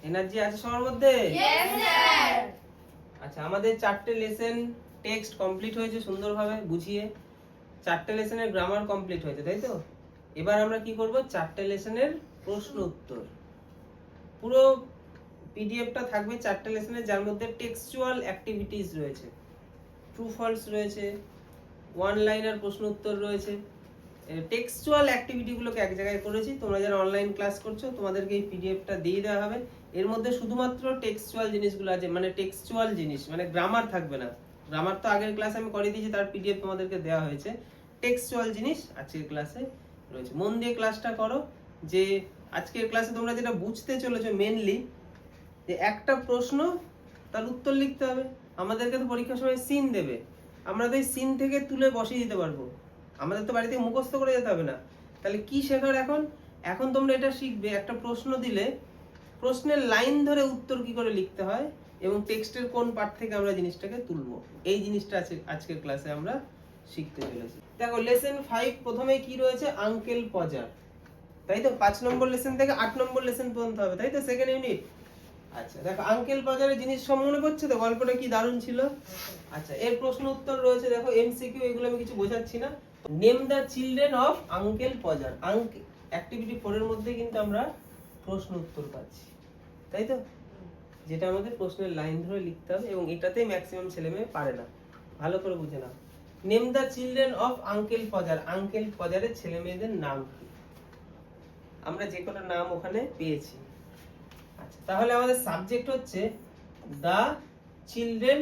Energy আছে সবার মধ্যে? Yes, sir. আচ্ছা, আমাদের 4টে লেসন টেক্সট কমপ্লিট হয়েছে সুন্দরভাবে বুঝিয়ে। 4টে লেসনের গ্রামার কমপ্লিট হয়েছে, তাই তো? এবার আমরা কি করব? 4টে লেসনের প্রশ্ন উত্তর। পুরো পিডিএফটা থাকবে 4টে লেসনের, যার মধ্যে টেক্সচুয়াল অ্যাক্টিভিটিস রয়েছে, ট্রু ফলস রয়েছে, ওয়ান লাইনার প্রশ্ন উত্তর রয়েছে। টেক্সচুয়াল অ্যাক্টিভিটিগুলোকে এক জায়গায় করেছি। তোমরা যারা অনলাইন ক্লাস করছো তোমাদেরকে এই পিডিএফটা দিয়ে দেওয়া হবে। এর মধ্যে শুধুমাত্র টেক্সচুয়াল জিনিসগুলো আছে, মানে টেক্সচুয়াল জিনিস, মানে গ্রামার থাকবে না। গ্রামার তো আগের ক্লাসে আমি করে দিয়েছি, তার পিডিএফ তোমাদেরকে দেওয়া হয়েছে। টেক্সচুয়াল জিনিস আজকের ক্লাসে রয়েছে। মন দিয়ে ক্লাসটা করো। যে আজকের ক্লাসে তোমরা যেটা বুঝতে চলেছো মেনলি, যে একটা প্রশ্ন তার উত্তর লিখতে হবে। আমাদেরকে তো পরীক্ষার সময় সিন দেবে, আমরা তো এই সিন থেকে তুলে বসিয়ে দিতে পারবো। আমাদের তো বাড়ি থেকে মুখস্থ করে যেতে হবে না। তাহলে কি শেখার এখন? এখন তোমরা এটা শিখবে, একটা প্রশ্ন দিলে প্রশ্নের লাইন ধরে উত্তর কি করে লিখতে হয় এবং টেক্সটের কোন পার্ট থেকে আমরা জিনিসটাকে তুলবো। এই জিনিসটা আজকের ক্লাসে আমরা শিখতে চলেছি। দেখো, লেসন 5 প্রথমে কি রয়েছে? আঙ্কেল পজার, তাই তো? 5 নম্বর লেসন থেকে 8 নম্বর লেসন পর্যন্ত হবে, তাই তো? Second unit. আচ্ছা, দেখো আঙ্কেল বাজারের জিনিস সব মনে পড়ছে তো? গল্পটা কি দারুণ ছিল। আচ্ছা, এর প্রশ্ন উত্তর রয়েছে, দেখো এমসিকিউ, এগুলো আমি কিছু বোঝাচ্ছি না। Name the children of uncle পজার। Activity 4 এর মধ্যে কিন্তু আমরা প্রশ্ন উত্তর পাচ্ছি, তাই তো? যেটা আমাদের প্রশ্নের লাইন ধরে লিখতে হবে, এবং এটাতেই ম্যাক্সিমাম ছেলেমেয়ে পারে না। ভালো করে বুঝে নাও। Name the children of uncle Podger. Uncle পজারের ছেলে মেয়েদের নাম কি? আমরা যে কোনো নাম ওখানে পেয়েছি। আচ্ছা, তাহলে আমাদের সাবজেক্ট হচ্ছে দ্য চিলড্রেন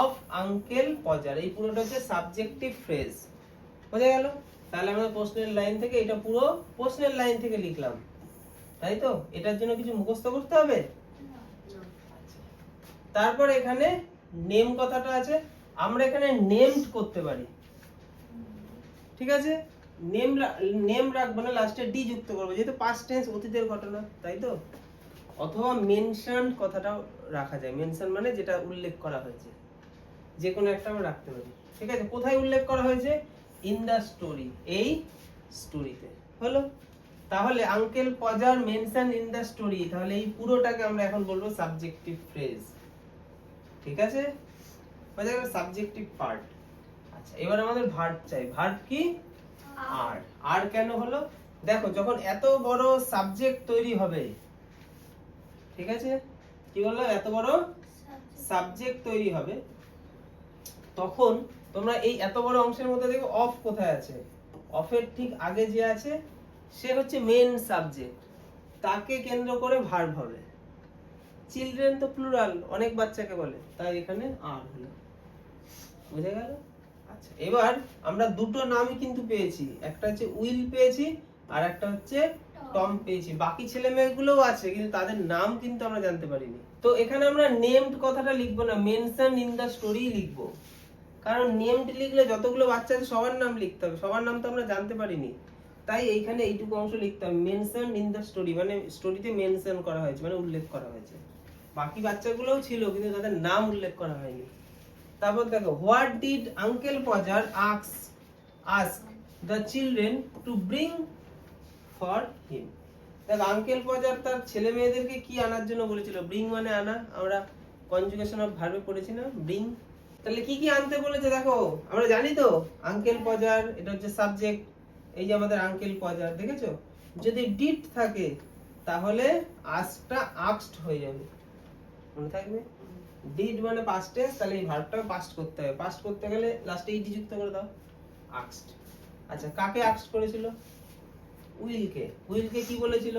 অফ আঙ্কেল পজার। এই পুরোটা হচ্ছে সাবজেক্টিভ ফ্রেজ। বোঝা গেল? তাহলে আমাদের প্রশ্নের লাইন থেকে, এটা পুরো প্রশ্নের লাইন থেকে লিখলাম, তাই তো? এটার জন্য কিছু মুখস্থ করতে হবে? আচ্ছা, তারপর এখানে নেম কথাটা আছে, আমরা এখানে নেমড করতে পারি, ঠিক আছে? নেম রাখবো না, লাস্টে ডি যুক্ত করবো, যেহেতু পাস্ট টেন্স, অতীতের ঘটনা, তাই তো? অথবা মেনশন কথাটাও রাখা যায়। মেনশন মানে যেটা উল্লেখ করা হয়েছে, যে কোনো একটা আমরা রাখতে পারি, ঠিক আছে? কোথায় উল্লেখ করা হয়েছে? ইন দা স্টোরি, এই স্টোরিতে। হলো? তাহলে uncle Podger mention in the story, তাহলে এই পুরোটাকে আমরা এখন বলবো সাবজেক্টিভ ফ্রেজ, ঠিক আছে? মানে সাবজেক্টিভ পার্ট। আচ্ছা, এবার আমাদের ভার্ব চাই। ভার্ব কি? আর। আর কেন হলো? দেখো, যখন এত বড় সাবজেক্ট তৈরি হবে, ঠিক আছে? কি বললো? এত বড় সাবজেক্ট তৈরি হবে, তখন তোমরা এই এত বড় অংশের মধ্যে দেখো অফ কোথায় আছে? অফের ঠিক আগে যে আছে সে হচ্ছে মেন সাবজেক্ট, তাকে কেন্দ্র করে ভার্ব হবে। চিলড্রেন তো প্লুরাল, অনেক বাচ্চাকে বলে, তাই এখানে আর হলো। বুঝে গেল? আচ্ছা, এবার আমরা দুটো নামই কিন্তু পেয়েছি, একটা হচ্ছে উইল পেয়েছি আর একটা হচ্ছে টম পেয়েছি। বাকি ছেলে মেয়েগুলোও আছে, কিন্তু তাদের নাম কিন্তু আমরা জানতে পারিনি। তো এখানে আমরা নেমড কথাটা লিখবো না, মেনশন ইন দা স্টোরি লিখবো। কারণ নেমড লিখলে যতগুলো বাচ্চা আছে সবার নাম লিখতে হবে, সবার নাম তো আমরা জানতে পারিনি। তাই এইখানে এইটুকু অংশ লিখতে হবে, মেনশন ইন দা স্টোরি, মানে স্টোরিতে মেনশন করা হয়েছে, মানে উল্লেখ করা হয়েছে। বাকি বাচ্চাগুলোও ছিল, কিন্তু তাদের নাম উল্লেখ করা হয়নি। তারপর দেখো, what did uncle পজার ask the children to bring for him. দেখো, আঙ্কেল পজার তার ছেলে মেয়েদেরকে কি আনার জন্য বলেছিল? ব্রিং মানে আনা, আমরা কনজুগেশন অফ ভার্বে পড়েছি না, ব্রিং। তাহলে কি কি আনতে বলেছে? দেখো, আমরা জানি তো আঙ্কেল পজার, এটা হচ্ছে সাবজেক্ট। এই যে আমাদের আঙ্কেল পজার, দেখেছো? যদি ডিড থাকে তাহলে আস্কটা আস্কড হয়ে যাবে, মনে থাকবে? ডিড মানে পাস্ট টেন্স, তাহলে এই ভার্বটাকে পাস্ট করতে হবে। পাস্ট করতে গেলে লাস্টে ইডি যুক্ত করে দাও, আস্কড। আচ্ছা, কাকে আস্কড করেছিল? উইলকে। উইলকে কি বলেছিল?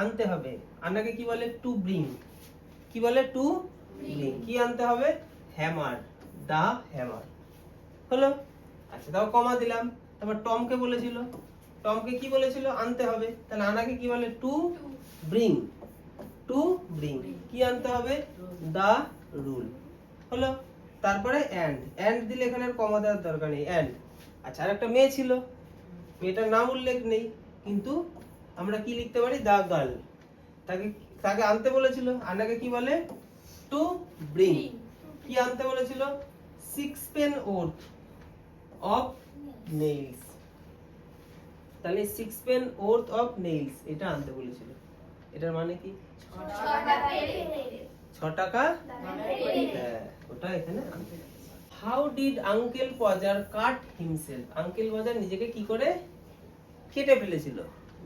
আনতে হবে। আনাকে কি বলে? To bring. কি বলে? To bring. কি আনতে হবে? হ্যামার, দা হ্যামার। হলো? আচ্ছা, তাও কমা দিলাম। তারপর টমকে বলেছিল, টমকে কি বলেছিল? আনতে হবে। তাহলে আনাকে কি বলে? To bring. টু ব্রিং কি আনতে হবে? দা রুল। হলো? তারপরে এন্ড দিলে এখানে আর কমা দেওয়ার দরকার নেই, এন্ড। আচ্ছা, আর একটা মেয়ে ছিল, মেয়েটার নাম উল্লেখ নেই, কিন্তু আমরা কি লিখতে পারি? The girl. তাকে তাকে আনতে বলেছিল, আনাকে কি বলে? To bring. কি আনতে বলেছিল? 6 পেন ওর্থ অফ নেইলস। তাহলে 6 পেন ওর্থ অফ নেইলস এটা আনতে বলেছিল। এটার মানে কি? 6 টাকা। হ্যাঁ, ওটা এখানে আনতে হবে। How did uncle Podger cut himself? Uncle Podger নিজেকে কি করে কেটে ফেলেছিল?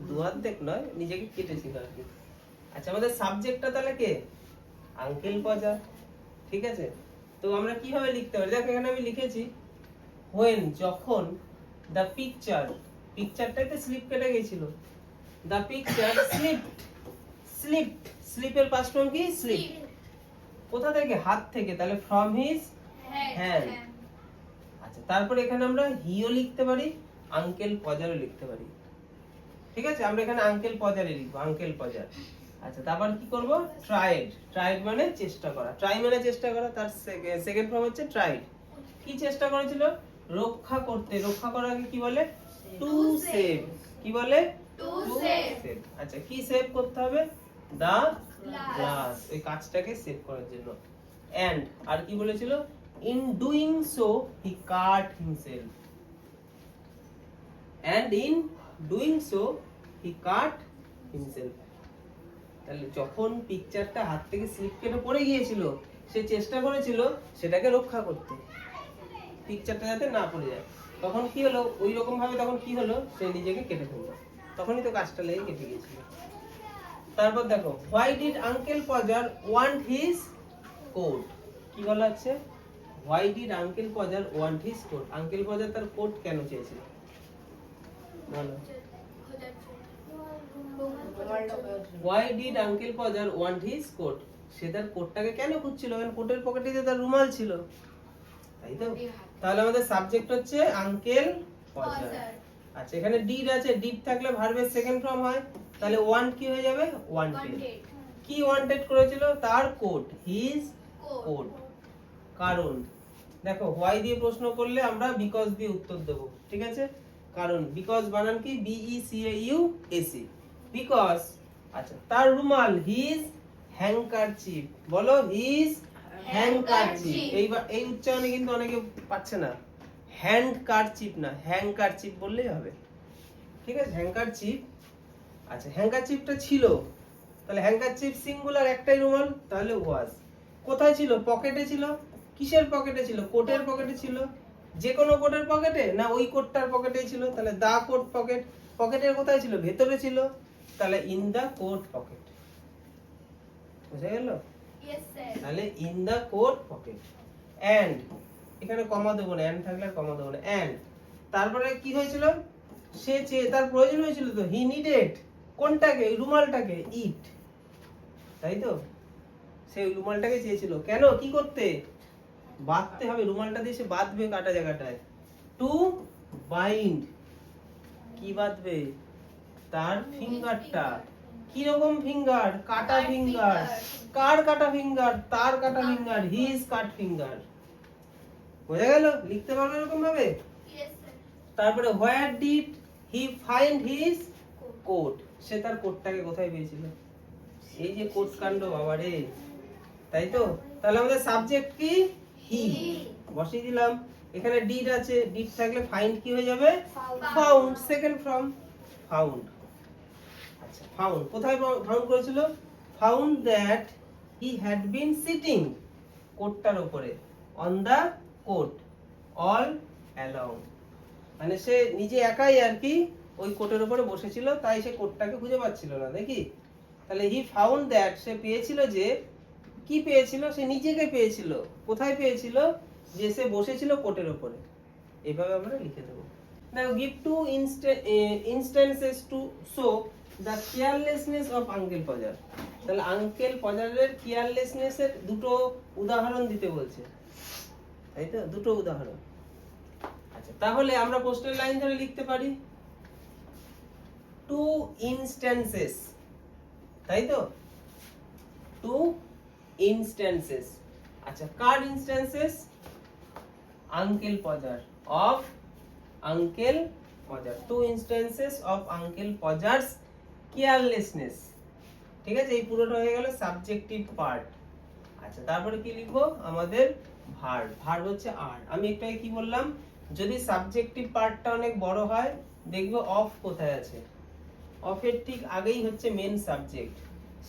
দু অর্ধেক নয়, নিজেকে কেটেছিল আর কি। আচ্ছা, আমাদের সাবজেক্টটা তাহলে কে? আঙ্কেল পজার। ঠিক আছে, তো আমরা কিভাবে লিখতে পারি? দেখো এখানে আমি লিখেছি when, যখন, the picture, পিকচারটাতে স্লিপ কেটে গেছিল, the picture slipped, স্লিপের পাস্ট ফর্ম কি? স্লিপ। কোথা থেকে? হাত থেকে, তাহলে from his hand। আচ্ছা, তারপরে এখানে আমরা হিও লিখতে পারি, আঙ্কেল পজারও লিখতে পারি। ঠিক আছে, আমরা এখানে আঙ্কেল পজারে লিখবো, আঙ্কেল পজার। আচ্ছা, তারপর কি করব? ট্রাইড মানে চেষ্টা করা, ট্রাই মানে চেষ্টা করা, তার সেকেন্ড ফর্ম হচ্ছে ট্রাইড। কি চেষ্টা করেছিল? রক্ষা করতে। রক্ষা করাকে কি বলে? To save. কি বলে? To save. আচ্ছা, কি সেভ করতে হবে? দা গ্লাস, ওই কাঁচটাকে সেভ করার জন্য। এন্ড আর কি বলেছিল? In doing so he cut himself, and in doing so he cut himself। তাহলে যখন পিকচারটা হাত থেকে স্লিপ কেটে পড়ে গিয়েছিল, সে চেষ্টা করেছিল সেটাকে রক্ষা করতে, পিকচারটা যাতে না পড়ে যায়। তখন কি হলো? ওই রকম ভাবে তখন কি হলো? সে নিজেকে কেটে ফেললো, তখনই তো কাজটা লেগে কেটে গিয়েছিল। তারপর দেখো, why did Uncle Pojar want his coat? কি বলা আছে? why did Uncle Pojar want his coat? Uncle Podger তার কোট কেন চেয়েছিল? বলো। Why did Uncle Pojar want his coat? সে তার কোটটাকে কেন খুঁজছিল? কারণ কোটের পকেটে তার রুমাল ছিল, তাই তো? তাহলে আমাদের সাবজেক্ট হচ্ছে আঙ্কেল পজার। আচ্ছা, এখানে ডিড আছে, ডিড থাকলে ভার্বের সেকেন্ড ফর্ম হয়, তাহলে ওয়ান্ট কি হয়ে যাবে? ওয়ান্টেড। কি ওয়ান্টেড করেছিল? তার কোট, হিজ কোট। কারণ দেখো, হোয়াই দিয়ে প্রশ্ন করলে আমরা বিকজ দিয়ে উত্তর দেব, ঠিক আছে? কারণ বিকজ বানান কি? BECAUS, because. আচ্ছা, তার রুমাল, হিজ হ্যাঙ্কারচিফ। বলো, হিজ হ্যাঙ্কারচিফ। এই উচ্চারণে কিন্তু অনেকে পাচ্ছে না, হ্যান্ডকারচিফ না, হ্যাঙ্কারচিফ বললেই হবে, ঠিক আছে? হ্যাঙ্কারচিফ। আচ্ছা, হ্যাঙ্কারচিফটা ছিল, তাহলে হ্যাঙ্কারচিফ সিঙ্গুলার, একটাই রুমাল, তাহলে ওয়াজ। কোথায় ছিল? পকেটে ছিল। কিসের পকেটে ছিল? কোটের পকেটে ছিল। যে কোনো কোটের পকেটে না ওই কোটটার পকেটেই ছিল, তাহলে দা কোট পকেট। পকেটের কোথায় ছিল? ভেতরে ছিল, তাহলে ইন দা কোট পকেট। বুঝা গেল? তাহলে in the coat pocket. And এখানে কমা দেবো না, এন্ড থাকলে কমা দেবো না, এন্ড। তারপরে কি হয়েছিল? সে তার প্রয়োজন হয়েছিল তো, হি নিডেড কোনটাকে? রুমালটাকে, ইট, তাই তো? সে রুমালটাকে চেয়েছিল কেন? কি করতে? বাঁধতে হবে, রুমালটা দিয়ে সে বাঁধবে কাটা জায়গাটায়, টু বাইন্ড। কি বাঁধবে? তার ফিঙ্গারটা। কি রকম ফিঙ্গার? কাটা ফিঙ্গার। কার কাটা ফিঙ্গার? তার কাটা ফিঙ্গার, হিজ কাট ফিঙ্গার। বোঝা গেল? লিখতে পারবে এরকম ভাবে? তারপরে where did he find his coat? সে তার কোটটাকে কোথায় পেয়েছিল? এই যে কোট কাণ্ড বাবারে, তাই তো? তাহলে আমাদের সাবজেক্ট কি? হি। বসিয়ে দিলাম। এখানে ডিড আছে, ডিড থাকলে ফাইন্ড কি হয়ে যাবে? Found, second form, found. আচ্ছা, ফাউন্ড কোথায় ফাউন্ড করেছিল? Found that he had been sitting, কোটটার উপরে, on the coat all along. মানে সে নিজে একাই আর কি ওই কোটের উপরে বসেছিল, তাই সে কোটটাকে খুঁজে পাচ্ছিল না, দেখি? তাহলে হি ফাউন্ড দ্যাট, সে পেয়েছিল যে, কি পেয়েছিল? সে নিজেকে পেয়েছিল। কোথায় পেয়েছিল? যে সে বসেছিল কোটের উপরে। এভাবে আমরা লিখে দেব। Now give two instances to show the carelessness of uncle Podger. তাহলে আঙ্কেল পজারের কেয়ারলেসনেস এর দুটো উদাহরণ দিতে বলছে, তাই তো? দুটো উদাহরণ। আচ্ছা, তাহলে আমরা প্রশ্নের লাইন ধরে লিখতে পারি টু ইনস্ট্যান্সেস, তাই তো? Two instances. আচ্ছা, কার instances? Uncle Podger, of uncle Podger. Two instances of uncle Podger's carelessness. ঠিক আছে, এই পুরোটা হয়ে গেল সাবজেক্টিভ পার্ট। আচ্ছা, তারপরে কি লিখবো? আমাদের ভার্ব। ভার্ব হচ্ছে আর। আমি একটু আগে কি বললাম? যদি সাবজেক্টিভ পার্টটা অনেক বড় হয়, দেখবে অফ কোথায় আছে? অফের ঠিক আগেই হচ্ছে মেন সাবজেক্ট।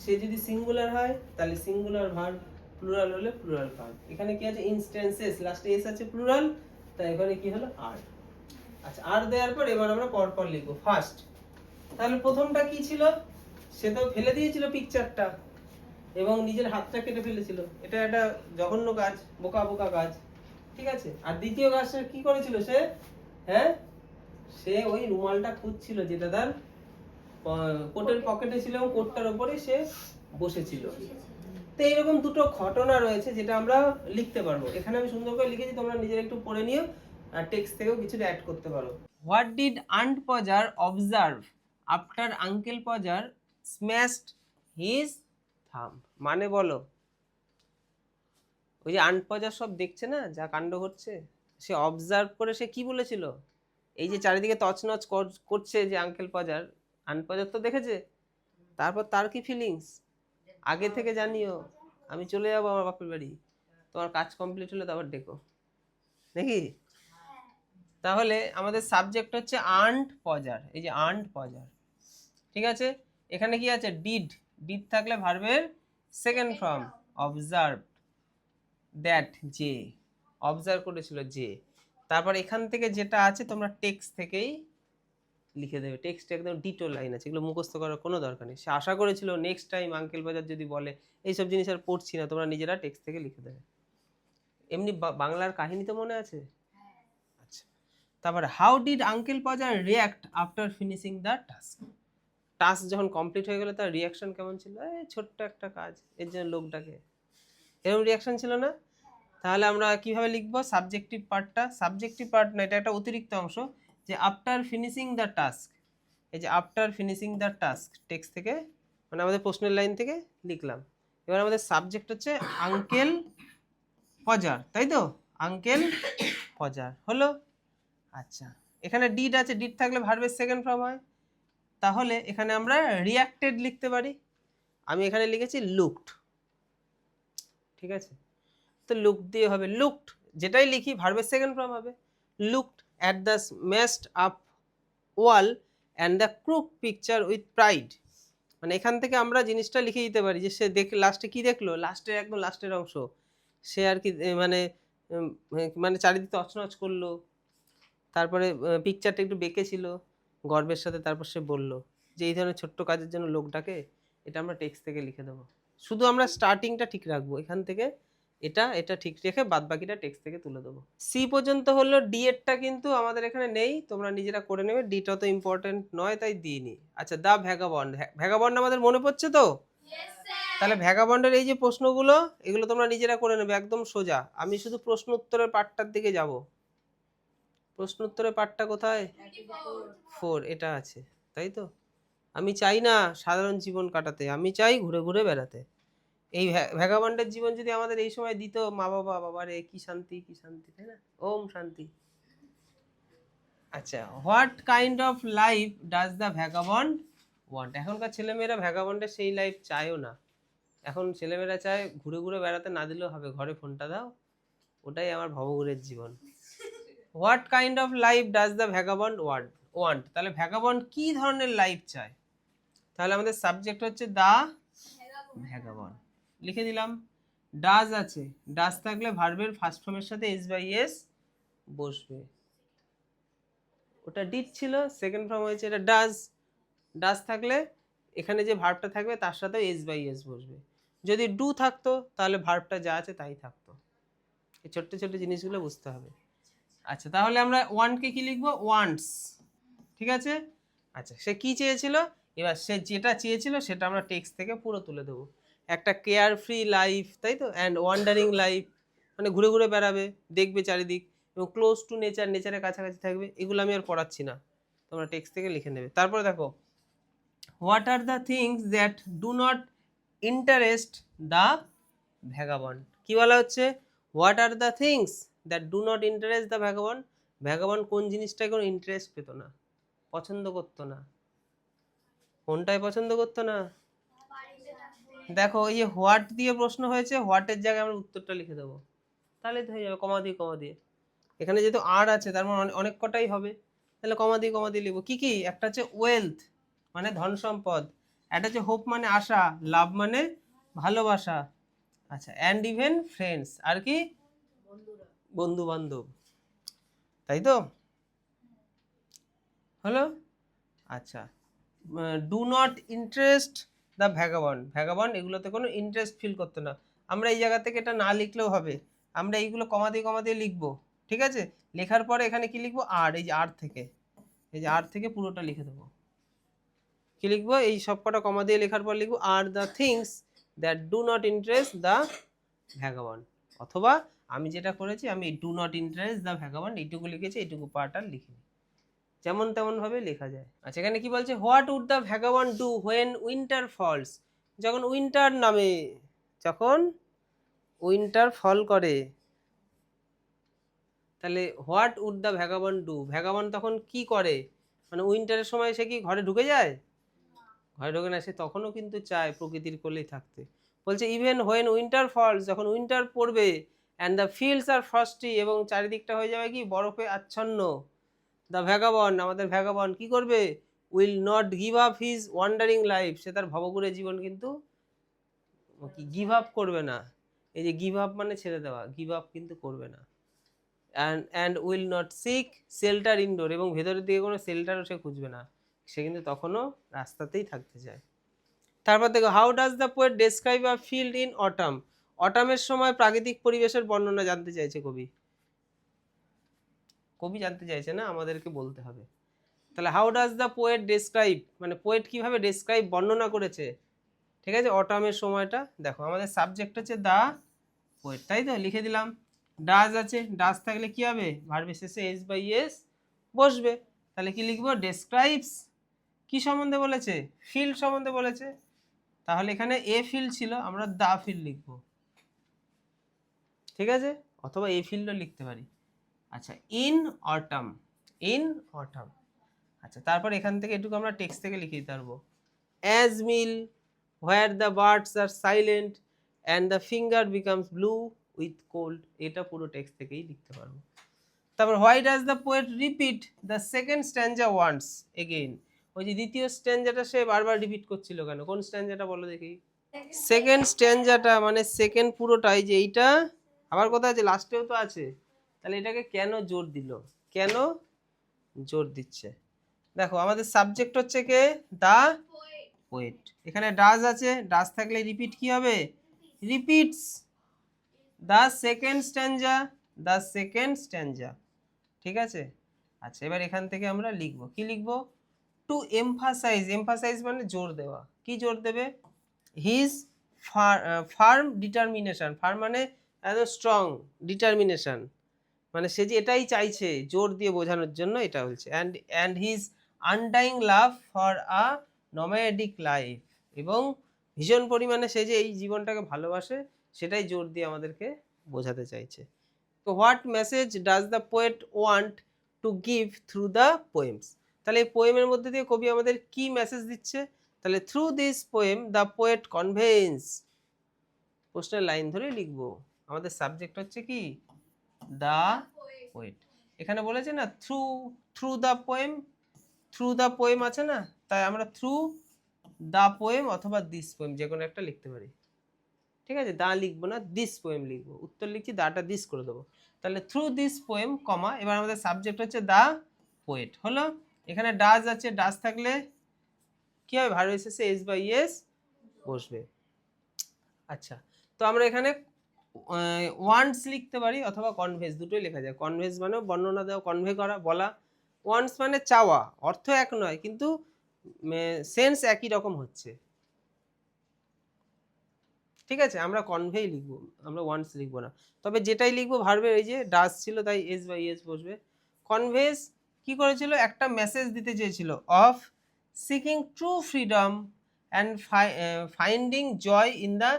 সে যদি সিঙ্গুলার হয় তাহলে সিঙ্গুলার ভার্ব, প্লুরাল হলে প্লুরাল ভার্ব। এখানে কি আছে ইনস্ট্যান্সেস, লাস্টে এস আছে প্লুরাল, তাই এখানে কি হলো আর। আচ্ছা আর দেওয়ার পর এবার আমরা পরপর লিখবো। ফার্স্ট, তাহলে প্রথমটা কি ছিল, সে তো ফেলে দিয়েছিল পিকচারটা এবং নিজের হাতটা কেটে ফেলেছিল, এটা একটা জঘন্য কাজ, বোকা বোকা কাজ, ঠিক আছে। আর দ্বিতীয় কাজটা কি করেছিল সে, হ্যাঁ সে ওই রুমালটা খুঁজছিল যেটা তার কোটের পকেটে ছিল এবং কোটটার উপরে সে বসেছিল। তো এইরকম দুটো ঘটনা রয়েছে যেটা আমরা লিখতে পারবো। এখানে আমি সুন্দর করে লিখেছি, তোমরা নিজেরা একটু পড়ে নিও আর টেক্সট থেকেও কিছু অ্যাড করতে পারো। What did aunt Podger observe after uncle Podger smashed his thumb? মানে বলো, ওই যে আন্ট পজার সব দেখছে না যা কাণ্ড ঘটছে, সে অবজার্ভ করে সে কি বলেছিল, এই যে চারিদিকে তছনছ করছে যে আঙ্কেল পজার, আন্ট পজার তো দেখেছে, তারপর তার কি ফিলিংস আগে থেকে জানিও, আমি চলে যাবো আমার বাপের বাড়ি, তোমার কাজ কমপ্লিট হলে তারপর ডেকো, নাকি? তাহলে আমাদের সাবজেক্ট হচ্ছে আন্ট পজার, এই যে আন্ট পজার, ঠিক আছে। এখানে কি আছে ডিড, ডিড থাকলে ভার্বের সেকেন্ড ফর্ম, অবজার্ভ দ্যাট, যে অবজার্ভ করেছিল যে। তারপর এখান থেকে যেটা আছে তোমরা টেক্সট থেকেই লিখে দেবে, টেক্সট একদম ডিটো লাইন আছে, এগুলো মুখস্থ করার কোনো দরকার নেই। সে আশা করেছিল নেক্সট টাইম আঙ্কেল বাজার যদি বলে, এইসব জিনিস আর পড়ছি না, তোমরা নিজেরা টেক্সট থেকে লিখে দেবে। এমনি বাংলার কাহিনী তো মনে আছে? আচ্ছা, তারপরে হাউ ডিড আঙ্কেল বাজার react after finishing the task? Task যখন কমপ্লিট হয়ে গেল তার রিয়াকশন কেমন ছিল? এই ছোট্ট একটা কাজ, এর জন্য লোকটাকে, এরকম রিয়াকশন ছিল না? তাহলে আমরা কিভাবে লিখবো সাবজেক্টিভ পার্টটা? সাবজেক্টিভ পার্ট না, এটা একটা অতিরিক্ত অংশ, যে আফটার ফিনিশিং দ্য টাস্ক, এই যে after finishing the task text থেকে, মানে আমাদের প্রশ্নের লাইন থেকে লিখলাম। এবার আমাদের সাবজেক্ট হচ্ছে আঙ্কেল পজার, তাই তো? আঙ্কেল পজার হলো। আচ্ছা, এখানে ডিড আছে, ডিড থাকলে ভার্বের সেকেন্ড ফর্ম হয়, তাহলে এখানে আমরা রিয়াক্টেড লিখতে পারি। আমি এখানে লিখেছি লুকড, ঠিক আছে। তো লুক দিয়ে হবে, লুকড যেটাই লিখি ভার্বের সেকেন্ড ফর্ম হবে। Looked at the smashed up wall and the crook picture with pride, মানে এখান থেকে আমরা জিনিসটা লিখে দিতে পারি যে সে লাস্টে কি দেখলো, লাস্টের একদম লাস্টের অংশ, সে আর কি মানে মানে চারিদিকে অচনচ করলো, তারপরে পিকচারটা একটু বেঁকে ছিল গর্বের সাথে, তারপর সে বলল যে এই ধরনের ছোট্ট কাজের জন্য লোকটাকে, এটা আমরা টেক্সট থেকে লিখে দেবো। শুধু আমরা স্টার্টিংটা ঠিক রাখবো, এখান থেকে এটা এটা ঠিক রেখে বাদ বাকিটা টেক্সট থেকে তুলে দেবো। সি পর্যন্ত হলো, ডি এরটা কিন্তু আমাদের এখানে নেই, তোমরা নিজেরা করে নেবে, ডিটা তো ইম্পর্টেন্ট নয় তাই দিইনি। আচ্ছা, দ্য ভ্যাগাবন্ড, ভ্যাগাবন্ড আমাদের মনে পড়ছে তো? তাহলে ভ্যাগাবন্ডের এই যে প্রশ্নগুলো, এগুলো তোমরা নিজেরা করে নেবে, একদম সোজা। আমি শুধু প্রশ্ন উত্তরের পার্টটার দিকে যাব। প্রশ্ন উত্তরের পার্টটা কোথায়? 4 এটা আছে, তাই তো? আমি চাই না সাধারণ জীবন কাটাতে, আমি চাই ঘুরে ঘুরে বেড়াতে। এই ভ্যাগাবন্ডের জীবন যদি আমাদের এই সময় দিত মা বাবা, বাবা রে কি শান্তি, কি শান্তি, তাই না? ওম শান্তি। আচ্ছা, what kind of life does the vagabond want? এখনকার ছেলেমেয়েরা ভ্যাগাবন্ডের সেই লাইফ চায়ও না। এখন ছেলেমেয়েরা চায় ঘুরে ঘুরে বেড়াতে না দিলেও হবে, ঘরে ফোনটা দাও, ওটাই আমার ভবঘুরের জীবন। What kind of life does the vagabond want? তাহলে ভ্যাগাবন্ড কি ধরনের লাইফ চায়? তাহলে আমাদের সাবজেক্ট হচ্ছে দ্য ভ্যাগাবন্ড, লিখে দিলাম। ডাজ আছে, ডাজ থাকলে ভার্বের ফার্স্ট ফর্মের সাথে এস বাই এস বসবে, ওটা ডিড ছিল, সেকেন্ড ফর্ম হয়েছে, এটা ডাজ। ডাজ থাকলে এখানে যে ভার্বটা থাকবে তার সাথে এস বাই এস বসবে। যদি ডু থাকতো তাহলে ভার্বটা যা আছে তাই থাকতো। এই ছোট্ট ছোট্ট জিনিসগুলো বুঝতে হবে। আচ্ছা, তাহলে আমরা ওয়ান্টকে কি লিখবো? ওয়ান্টস, ঠিক আছে। আচ্ছা, সে কি চেয়েছিল? এবার সে যেটা চেয়েছিল সেটা আমরা টেক্সট থেকে পুরো তুলে দেবো। একটা কেয়ার ফ্রি লাইফ, তাই তো, অ্যান্ড ওয়ান্ডারিং লাইফ, মানে ঘুরে ঘুরে বেড়াবে, দেখবে চারিদিক, এবং ক্লোজ টু নেচার, নেচারের কাছাকাছি থাকবে। এগুলো আমি আর পড়াচ্ছি না, তোমরা টেক্সট থেকে লিখে নেবে। তারপরে দেখো, what are the things that do not interest the vagabond? কি বলা হচ্ছে? What are the things that do not interest the vagabond? Vagabond কোন জিনিসটায় কোনো ইন্টারেস্ট পেত না, পছন্দ করতো না? কোনটাই পছন্দ করতো না? দেখো, এই যে হোয়াট দিয়ে প্রশ্ন হয়েছে, হোয়াটের জায়গায় আমরা উত্তরটা লিখে দেবো, তাহলে তো হয়ে যাবে, কমা দিয়ে কমা দিয়ে। এখানে যেহেতু আর আছে তার মানে অনেক কটাই হবে, তাহলে কমা দিয়ে লিখবো। কি কি? একটা হচ্ছে ওয়েলথ, মানে ধন সম্পদ, এটা হচ্ছে হোপ মানে আশা, লাভ মানে ভালোবাসা, আচ্ছা, অ্যান্ড ইভেন ফ্রেন্ডস, আর কি বন্ধু বান্ধব, তাই তো হলো। আচ্ছা, do not interest the vagabond, vagabond এগুলোতে কোনো ইন্টারেস্ট ফিল করতো না। আমরা এই জায়গা থেকে এটা না লিখলেও হবে, আমরা এইগুলো কমা দিয়ে লিখবো, ঠিক আছে। লেখার পরে এখানে কি লিখবো, আর, এই যে আর থেকে, এই যে আর থেকে পুরোটা লিখে দেবো। কি লিখবো, এই সব কটা কমা দিয়ে লেখার পর লিখবো are the things that do not interest the vagabond, অথবা আমি যেটা করেছি আমি do not interest the vagabond এইটুকু লিখেছি, এইটুকু পার্ট আর লিখিনি, যেমন তেমন ভাবে লেখা যায়। আচ্ছা, এখানে কি বলছে, what would the vagabond do when winter falls, যখন উইন্টার নামে, যখন উইন্টার ফল করে, তাহলে what would the vagabond do, vagabond তখন কি করে, মানে উইন্টারের সময় সে কি ঘরে ঢুকে যায়, ঘরে ঢোকে না, সে তখনও কিন্তু চায় প্রকৃতির কোলেই থাকতে। বলছে ইভেন হোয়েন উইন্টার ফলস, যখন উইন্টার পড়বে, and the fields are frosty, এবং চারিদিকটা হয়ে যাবে কি বরফে আচ্ছন্ন, দ্য ভ্যাগাবন্ড, আমাদের ভ্যাগাবন্ড কি করবে, will not give up his wandering life, সে তার ভবঘুরে জীবন কিন্তু কি গিভ আপ করবে না, এই যে গিভ আপ মানে ছেড়ে দেওয়া, গিভ আপ কিন্তু করবে না, and will not seek shelter indoor, এবং ভেতরের দিকে কোনো শেল্টারও সে খুঁজবে না, সে কিন্তু তখনও রাস্তাতেই থাকতে চায়। তারপর দেখো, how does the poet describe a field in autumn, অটামের সময় প্রাকৃতিক পরিবেশের বর্ণনা জানতে চাইছে কবি, কবি জানতে চাইছে না, আমাদেরকে বলতে হবে। তাহলে how does the poet describe, মানে পোয়েট কিভাবে ডেসক্রাইব বর্ণনা করেছে, ঠিক আছে, অটামের সময়টা। দেখো আমাদের সাবজেক্ট হচ্ছে দা পোয়েট, তাই তো লিখে দিলাম, ডাজ আছে, ডাজ থাকলে কি হবে, ভার্বের শেষে এস বাই এস বসবে, তাহলে কি লিখবো, ডেসক্রাইবস কি সম্বন্ধে বলেছে, ফিল্ড সম্বন্ধে বলেছে, তাহলে এখানে এ ফিল্ড ছিল, আমরা দা ফিল্ড লিখবো, ঠিক আছে, অথবা এই ফিল্ডও লিখতে পারি। আচ্ছা, ইন অটাম, ইন অটাম, আচ্ছা, তারপর এখান থেকে এটুকু আমরা টেক্সট থেকে লিখে দিতে পারবো, as mill where the birds are silent and the finger becomes blue with cold, এটা পুরো টেক্সট থেকেই লিখতে পারবো। তারপর why does the poet repeat the second stanza once again, ওই যে দ্বিতীয় স্ট্যাঞ্জাটা সে বারবার রিপিট করছিল কেন, কোন স্ট্যাঞ্জাটা বলো দেখি, সেকেন্ড স্ট্যাঞ্জাটা, মানে সেকেন্ড পুরোটাই, যে এইটা আবার কোথায় আছে, লাস্টেও তো আছে, তাহলে এটাকে কেন জোর দিল, কেন জোর দিচ্ছে, দেখো আমাদের সাবজেক্ট হচ্ছে কে, দা পোয়েট, এখানে ডাজ আছে, ডাজ থাকলে রিপিট কি হবে, repeats the second stanza, the second stanza, ঠিক আছে। আচ্ছা, এবার এখান থেকে আমরা লিখবো, কি লিখবো, টু এমফাসাইজ, এমফাসাইজ মানে জোর দেওয়া, কি জোর দেবে, হিজ ফার্ম ডিটারমিনেশন, ফার্ম মানে এত স্ট্রং, ডিটারমিনেশন মানে সে যে এটাই চাইছে, জোর দিয়ে বোঝানোর জন্য এটা বলছে, and his undying love for a nomadic life, এবং ভীষণ পরিমাণে সে যে এই জীবনটাকে ভালোবাসে, সেটাই জোর দিয়ে আমাদেরকে বোঝাতে চাইছে। তো what message does the poet want to give through the poems, তাহলে এই পোয়েমের মধ্যে দিয়ে কবি আমাদের কি মেসেজ দিচ্ছে, তাহলে through this poem the poet convince, প্রশ্নের লাইন ধরে লিখবো, আমাদের সাবজেক্ট হচ্ছে কি, দা পোয়েট, এখানে বলেছে না through, through the poem, through the poem আছে না, তাই আমরা থ্রু দ্য পোয়েম অথবা দিস পোয়েম যে কোনো একটা লিখতে পারি, ঠিক আছে, দা লিখবো না, দিস পোয়েম লিখবো, উত্তর লিখছি দাটা দিস করে দেবো, তাহলে থ্রু দিস পোয়েম কমা, এবার আমাদের সাবজেক্ট হচ্ছে দা পোয়েট হলো, এখানে ডাজ আছে, ডাজ থাকলে কি হবে, ভার্বের শেষে এস বাই এস বসবে। আচ্ছা, তো আমরা এখানে ওয়ান্টস লিখতে পারি অথবা কনভেস, দুটোই লেখা যায়, কনভেস মানে বর্ণনা দেওয়া, কনভে করা, বলা, ওয়ান্টস মানে চাওয়া, অর্থ এক নয় কিন্তু সেন্স একই রকম হচ্ছে, ঠিক আছে, আমরা কনভেই লিখবো, আমরা ওয়ান্টস লিখবো না, তবে যেটাই লিখবো ভার্বের, এই যে ডাজ ছিল তাই এস বাই এস বসবে। কনভেস কি করেছিল, একটা মেসেজ দিতে চেয়েছিল, of seeking true freedom and finding joy in the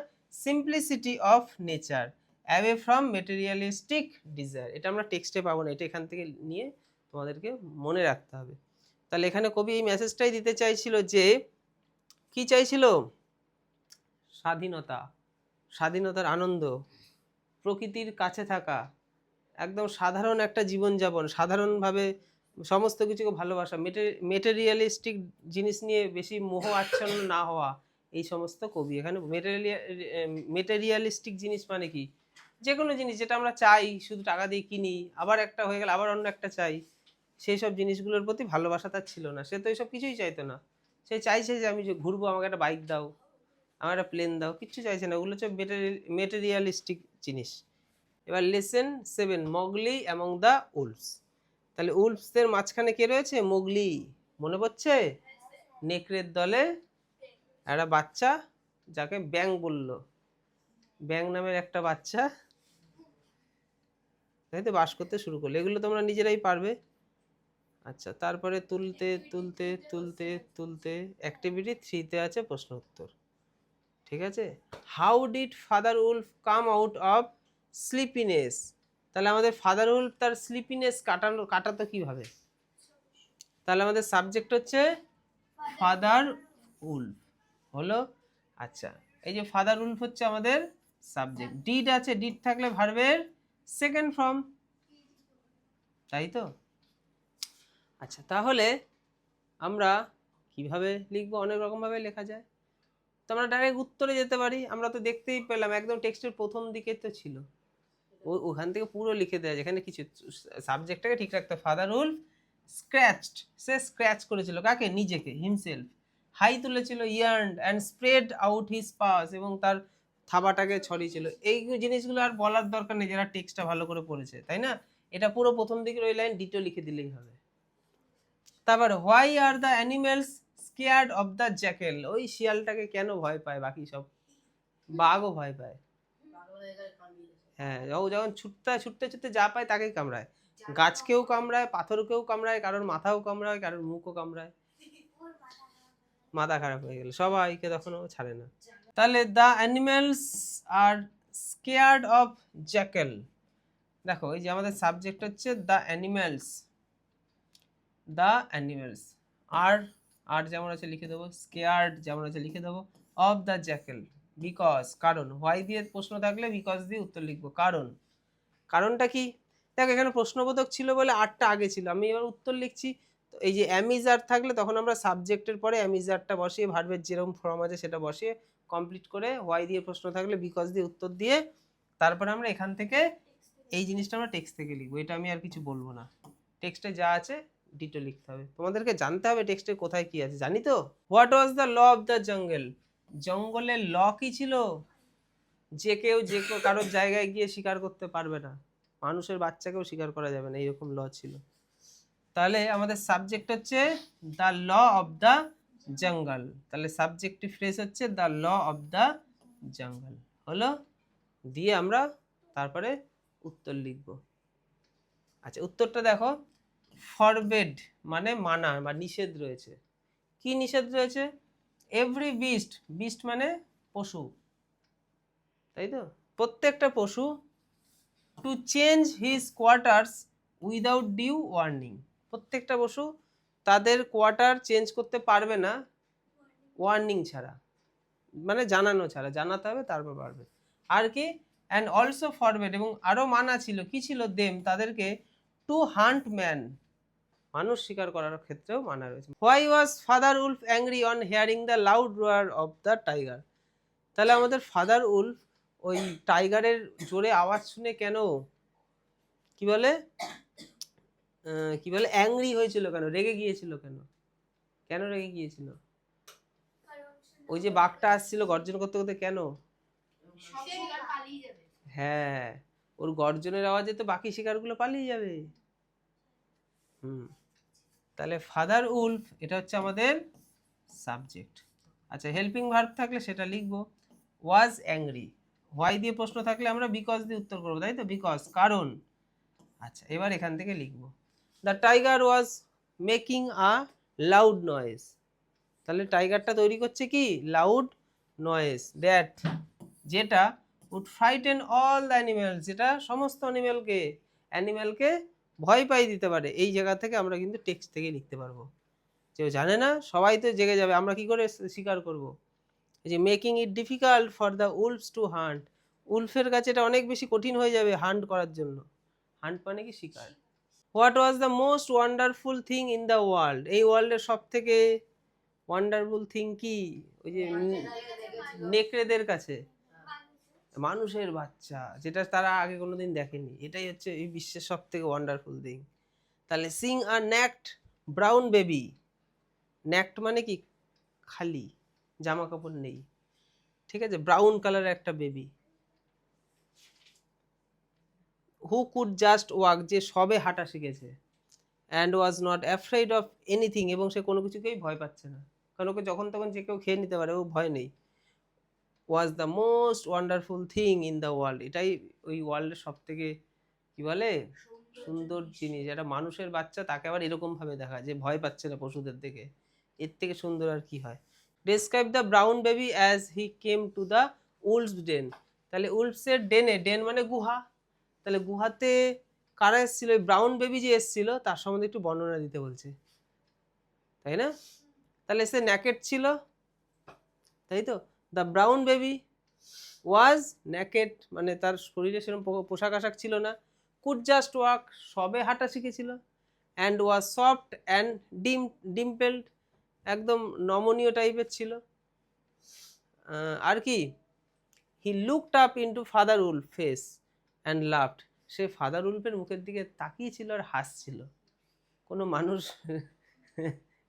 simplicity of nature away from materialistic desire, এটা আমরা টেক্সটে পাবো না, এটা এখান থেকে নিয়ে তোমাদেরকে মনে রাখতে হবে। তাহলে এখানে কবি এই মেসেজটাই দিতে চাইছিল যে কি চাইছিল, স্বাধীনতা, স্বাধীনতার আনন্দ, প্রকৃতির কাছে থাকা, একদম সাধারণ একটা জীবনযাপন, সাধারণভাবে সমস্ত কিছুকে ভালোবাসা, মেটেরিয়ালিস্টিক জিনিস নিয়ে বেশি মোহ আচ্ছন্ন না হওয়া, এই সমস্ত কবি। এখানে মেটেরিয়ালিস্টিক জিনিস মানে কি, যে কোনো জিনিস যেটা আমরা চাই, শুধু টাকা দিয়ে কিনি, আবার একটা হয়ে গেলে আবার অন্য একটা চাই, সেই সব জিনিসগুলোর প্রতি ভালোবাসা তার ছিল না। সে তো এইসব কিছুই চাইতো না। সে চাইছে যে আমি যে ঘুরবো, আমাকে একটা বাইক দাও, আমার একটা প্লেন দাও, কিচ্ছু চাইছে না। ওগুলো হচ্ছে মেটেরিয়ালিস্টিক জিনিস। এবার লেসন 7, মগলি অ্যামং দ্য উলফস। তাহলে উলফসদের মাঝখানে কে রয়েছে? মোগলি। মনে পড়ছে? নেকড়ের দলে একটা বাচ্চা, যাকে ব্যাং বললো, ব্যাং নামের একটা বাচ্চা, তাই তো, বাস করতে শুরু করলো। এগুলো তোমরা নিজেরাই পারবে। আচ্ছা, তারপরে তুলতে তুলতে তুলতে তুলতে অ্যাক্টিভিটি 3-তে আছে প্রশ্ন উত্তর। ঠিক আছে। How did father wolf come out of sleepiness? তাহলে আমাদের ফাদার উলফ তার স্লিপিনেস কাটাতো কিভাবে? তাহলে আমাদের সাবজেক্ট হচ্ছে ফাদার উলফ, হলো। আচ্ছা, এই যে ফাদার উলফ হচ্ছে আমাদের সাবজেক্ট, ডিড আছে, ডিড থাকলে ভার্বের সেকেন্ড ফর্ম, তাই তো। আচ্ছা, তাহলে আমরা কিভাবে লিখবো? অনেক রকম ভাবে লেখা যায়। তো আমরা ডাইরেক্ট উত্তরে যেতে পারি। আমরা তো দেখতেই পেলাম, একদম টেক্সটের প্রথম দিকে তো ছিল, ওখান থেকে পুরো লিখে দেওয়া যায়। এখানে কিছু সাবজেক্টটাকে ঠিক রাখতে। ফাদার উলফ স্ক্র্যাচড, সে স্ক্র্যাচ করেছিল কাকে? নিজেকে, হিমসেলফ। হাই তুলেছিল, yawned, and spread out his paws, এবং তার থাবাটাকে ছড়িয়েছিল। এই জিনিসগুলো আর বলার দরকার নেই যারা টেক্সটটা ভালো করে পড়েছে, তাই না? এটা পুরো প্রথম দিকের ওই লাইন ডিটো লিখে দিলেই হবে। তারপর why are the animals scared of the Jekyll? ওই শিয়ালটাকে কেন ভয় পায় বাকি সব? বাঘও ভয় পায়। হ্যাঁ, ও যখন ছুটতে ছুটতে ছুটতে যা পায় তাকেই কামড়ায়। গাছকেও কামড়ায়, পাথরকেও কামড়ায়, কারোর মাথাও কামড়ায়, কারোর মুখও কামড়ায়। মাথা খারাপ হয়ে গেল, সবাইকে তখন ও ছাড়ে না। তাহলে the animals are scared of jackal. দেখো, এই যে আমাদের সাবজেক্ট হচ্ছে দ্য অ্যানিমেলস, দ্য অ্যানিমেলস। আর আর যেমন আছে লিখে দেবো, স্কেয়ার্ড যেমন আছে লিখে দেবো, অফ দ্য জ্যাকেল, বিকজ, কারণ। হোয়াই দিয়ে প্রশ্ন থাকলে বিকজ দিয়ে উত্তর লিখবো। কারণ, কারণটা কি? দেখো, এখানে প্রশ্নবোধক ছিল বলে আরটা আগে ছিল, আমি এবার উত্তর লিখছি। তো এই যে অ্যামিজার থাকলে তখন আমরা সাবজেক্টের পরে অ্যামিজারটা বসিয়ে, ভার্বের যেরকম ফর্ম আছে সেটা বসিয়ে কমপ্লিট করে, হোয়াই দিয়ে প্রশ্ন থাকলে বিকজ দিয়ে উত্তর দিয়ে, তারপরে আমরা এখান থেকে এই জিনিসটা আমরা টেক্সট থেকে লিখবো। এটা আমি আর কিছু বলবো না, টেক্সটে যা আছে ডিটো লিখতে হবে। তোমাদেরকে জানতে হবে টেক্সটে কোথায় কি আছে, জানি তো। What was the law of the jungle? জঙ্গলের ল কি ছিল? যে কেউ কারোর জায়গায় গিয়ে শিকার করতে পারবে না, মানুষের বাচ্চাকেও শিকার করা যাবে না, এরকম ল ছিল। তাহলে আমাদের সাবজেক্ট হচ্ছে the law of the jungle. তাহলে সাবজেক্টিভ ফ্রেজ হচ্ছে the law of the jungle, হলো। দিয়ে আমরা তারপরে উত্তর লিখব। আচ্ছা, উত্তরটা দেখো, ফরবেড মানে মানা বা নিষেধ রয়েছে। কি নিষেধ রয়েছে? এভরি বিস্ট, বিস্ট মানে পশু, তাই তো, প্রত্যেকটা পশু, to change his quarters without due warning. প্রত্যেকটা পশু তাদের কোয়ার্টার চেঞ্জ করতে পারবে না ওয়ার্নিং ছাড়া, মানে জানানো ছাড়া, জানাতে হবে তারপর পারবে। আর কি? অ্যান্ড অলসো ফরবেড, এবং আরো মানা ছিল, কি ছিল? দেম, তাদেরকে, টু হান্ট ম্যান, মানুষ শিকার করার ক্ষেত্রেও মানা রয়েছে। Why was father Wolf angry on hearing the loud রোয়ার অফ দ্য টাইগার? তাহলে আমাদের ফাদার উলফ ওই টাইগারের জোরে আওয়াজ শুনে কেন, কি বলে, কি বলে, অ্যাংরি হয়েছিল কেন, রেগে গিয়েছিল কেন? কেন রেগে গিয়েছিল? ওই যে বাঘটা আসছিল গর্জন করতে করতে, কেন? হ্যাঁ, ওর গর্জনের আওয়াজে তো বাকি শিকারগুলো পালিয়ে যাবে। তাহলে ফাদার উলফ, এটা হচ্ছে আমাদের সাবজেক্ট। আচ্ছা, হেল্পিং ভার্ব থাকলে সেটা লিখবো, ওয়াজ অ্যাংরি। হোয়াই দিয়ে প্রশ্ন থাকলে আমরা বিকজ দিয়ে উত্তর করবো, তাই তো, বিকজ, কারণ। আচ্ছা, এবার এখান থেকে লিখবো, the tiger was making a loud noise. তাহলে টাইগারটা তৈরি করছে কি? লাউড নয়েজ, দ্যাট, যেটা, would frighten all the animals, যেটা সমস্ত অ্যানিমেলকে ভয় পাই দিতে পারে। এই জায়গা থেকে আমরা কিন্তু টেক্সট থেকে লিখতে পারবো। কেউ জানে না, সবাই তো জেগে যাবে, আমরা কি করে শিকার করব? এই যে making it difficult for the wolves to hunt, উলফের কাছে এটা অনেক বেশি কঠিন হয়ে যাবে হান্ট করার জন্য। হান্ট মানে কি? শিকার। What was the most wonderful thing in the world, এই ওয়ার্ল্ডের সব থেকে ওয়ান্ডারফুল থিং কি? ওই যে নেকড়েদের কাছে মানুষের বাচ্চা, যেটা তারা আগে কোনোদিন দেখেনি, এটাই হচ্ছে এই বিশ্বের সব থেকে ওয়ান্ডারফুল থিং। তাহলে সিং আ ন্যাক্ট ব্রাউন বেবি, ন্যাক্ট মানে কি? খালি, জামা কাপড় নেই, ঠিক আছে, ব্রাউন কালারের একটা baby. Who could just walk, যে সবে হাঁটা শিখেছে। And was not afraid of anything, এবং সে কোনো কিছুকেই ভয় পাচ্ছে না, কারণ ওকে যখন তখন যে কেউ খেয়ে নিতে পারে, ও ভয় নেই। Was the most wonderful thing in the world, এটাই ওই ওয়ার্ল্ডের সব থেকে কি বলে সুন্দর জিনিস। একটা মানুষের বাচ্চা, তাকে আবার এরকম ভাবে দেখা যে ভয় পাচ্ছে না পশুদের দেখে, এর থেকে সুন্দর আর কি হয়। Describe the brown baby as he came to the wolf's den, তাহলে উলফসের ডেনে, ডেন মানে গুহা, তাহলে গুহাতে কারা এসেছিল? ওই ব্রাউন বেবি যে এসেছিল তার সম্বন্ধে একটু বর্ণনা দিতে বলছে, তাই না? তাহলে সে ন্যাকেড ছিল, তাই তো। The brown baby was naked, মানে তার শরীরে সেরকম পোশাক আশাক ছিল না। কুড জাস্ট ওয়াক, সবে হাঁটা শিখেছিল। And was soft and dimpled, একদম নমনীয় টাইপের ছিল। আর কি? He looked up into father wolf face and laughed, সে ফাদার উলফের মুখের দিকে তাকিয়েছিল আর হাসছিল। কোনো মানুষ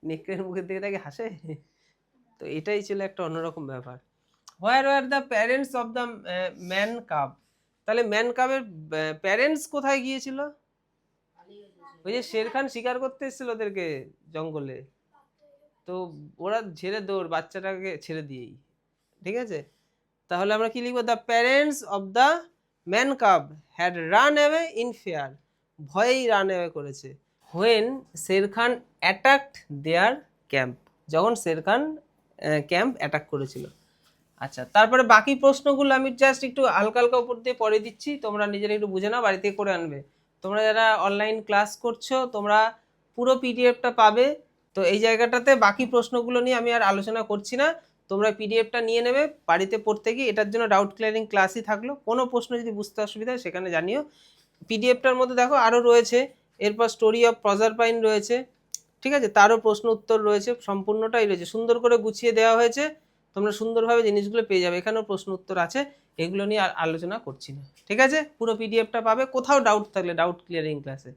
নেকড়ের মুখের দিকে তাকে হাসে? তো এটাই ছিল একটা অন্যরকম ব্যাপার। Where were the parents of the man cub, তাহলে ম্যান কাবের প্যারেন্টস কোথায় গিয়েছিল? ওই যে শের খান শিকার করতে এসেছিল ওদেরকে জঙ্গলে, তো ওরা ঝেড়ে দৌড়, বাচ্চাটাকে ছেড়ে দিয়েই, ঠিক আছে। তাহলে আমরা কি লিখবো? The parents of the man cub had run away in fear, ভয়েই রান অ্যাওয়ে করেছে। When Shere Khan attacked their camp, যখন শের খান ক্যাম্প অ্যাটাক করেছিল। আচ্ছা, তারপরে বাকি প্রশ্নগুলো আমি জাস্ট একটু হালকা হালকা উপর দিয়ে পড়ে দিচ্ছি, তোমরা নিজেরা একটু বুঝে নাও, বাড়িতে করে আনবে। তোমরা যারা অনলাইন ক্লাস করছো, তোমরা পুরো পিডিএফটা পাবে। তো এই জায়গাটাতে বাকি প্রশ্নগুলো নিয়ে আমি আর আলোচনা করছি না, তোমরা পিডিএফটা নিয়ে নেবে বাড়িতে পড়তে গিয়ে। এটার জন্য ডাউট ক্লিয়ারিং ক্লাসই থাকলো, কোনো প্রশ্ন যদি বুঝতে অসুবিধা হয় সেখানে জানিও। পিডিএফটার মধ্যে দেখো আরও রয়েছে, এরপর স্টোরি অফ প্রজারপাইন রয়েছে, ঠিক আছে, তারও প্রশ্ন উত্তর রয়েছে, সম্পূর্ণটাই রয়েছে, সুন্দর করে গুছিয়ে দেওয়া হয়েছে, তোমরা সুন্দরভাবে জিনিসগুলো পেয়ে যাবে। এখানেও প্রশ্ন উত্তর আছে, এগুলো নিয়ে আর আলোচনা করছি না, ঠিক আছে। পুরো পিডিএফটা পাবে, কোথাও ডাউট থাকলে ডাউট ক্লিয়ারিং ক্লাসে